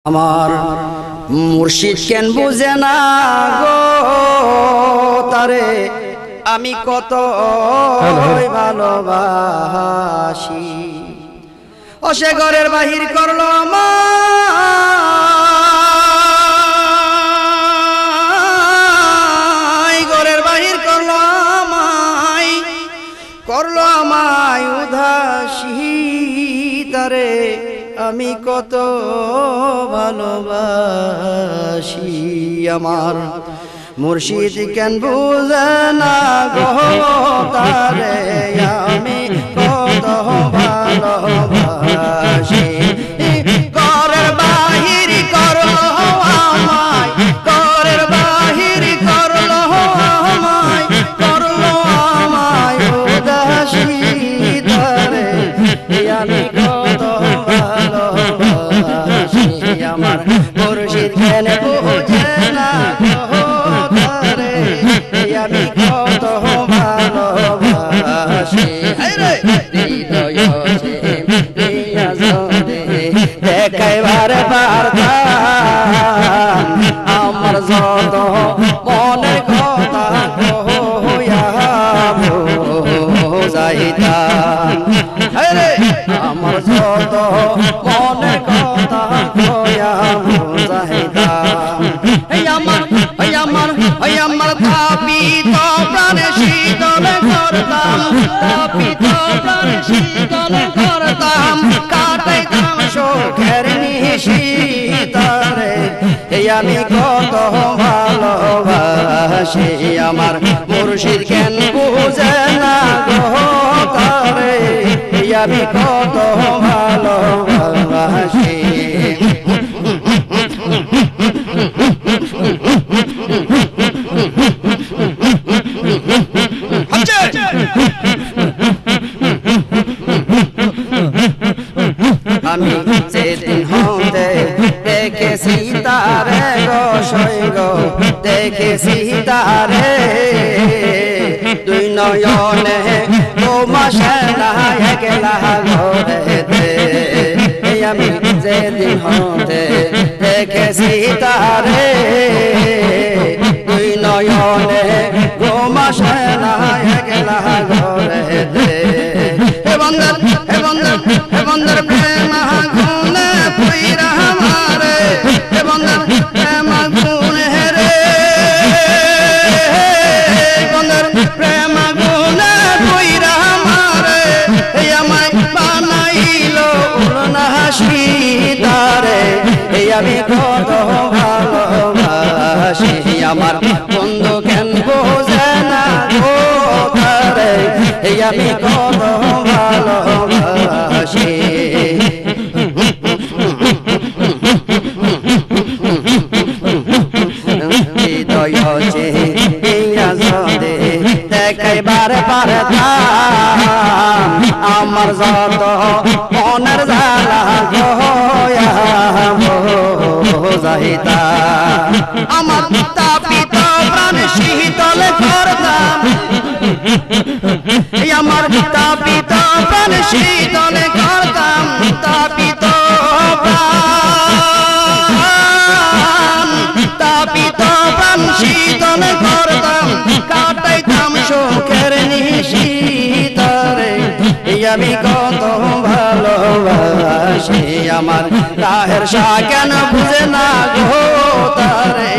আমার মুর্শিদ কেন বুঝে না গো তারে আমি কত ভালোবাসি। ও সে ঘরের বাহির করলো আমায়, ঘরের বাহির করলো আমায় উদাসী। তারে আমি কত ভালোবাসি। আমার মুর্শিদ কেন বুঝে না গো তারে আমি কত ভালোবাসি। ঘরের বাহির করলো আমায়, ঘরের বাহির করলো আমায় উদাসী। তারে আমি কত ভালোবাসি। আমার মুর্শিদ কেন বুঝে না গো তারে আমি কত ভালোবাসি। দেখাইবার পারতাম আমার যত মনের কথা যাইতাম, আমার যত মনের কথা যাইতাম। আমার তাপিত প্রাণে শীতল করতাম, তাপিত প্রাণে শীতল করতাম, কাটাইতাম সুখের নিশি। তারে আমি কত ভালোবাসি। আমার মুর্শিদ কেন বুঝে না গো তারে আমি কত ভালোবাসি। আমি যেদিন হতে দেখেছি তারে গো সৈগ, দেখেছি তারে দুই নয়নে মাসে না গেলা ঘরেতে। আমি যেদিন হতে দেখেছি তারে দুই নয়নে মাসে না গেলা ঘরেতে। হে বন্দর হে বন্দর হে বন্দর প্রেম গুনে পুইরা মারে, হে বন্দর প্রেম গুনে রে বন্দর প্রেম গুনে পুইরা মারে। আমায় বানাইলো উলনাশি। তারে আমি কত ভালোবাসি। আমার বন্ধু কেন বোঝে না গো তারে আমি কত ভালোবাসি। হৃদয় হচ্ছে দেখাইবার পারতাম আমার যত মনের জ্বালা যাইতাম। আমার তাপিত প্রাণ শীতল করতাম, আমার তাপিত প্রাণ শীতল করতাম, তাপিত প্রাণ শীতল করতাম, কাটাইতাম সুখের নিশি। তারে আমি কত ভালোবাসি। আমার রাহের শাহ কেন বুঝে না গো তারে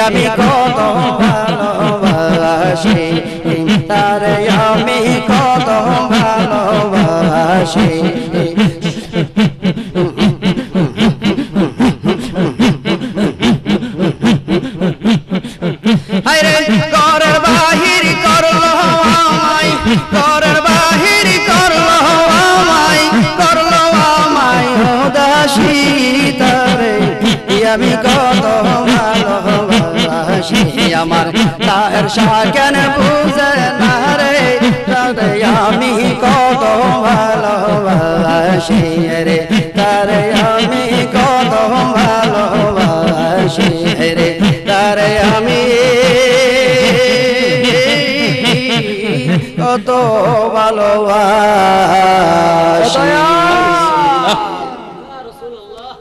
আমি কত ভালোবাসি। তারে আমি কত ভালোবাসি। ঘরের বাহির করলো আমায়, ঘরের বাহির করলো আমায় উদাসী। তারে আমি কত ভালোবাসি। আমার তাহের শাহ কেন বুঝে না রে তারে আমি কত ভালোবাসি রে। তারে আমি কত ভালোবাসি রে। তারে আমি কত ভালোবাসি।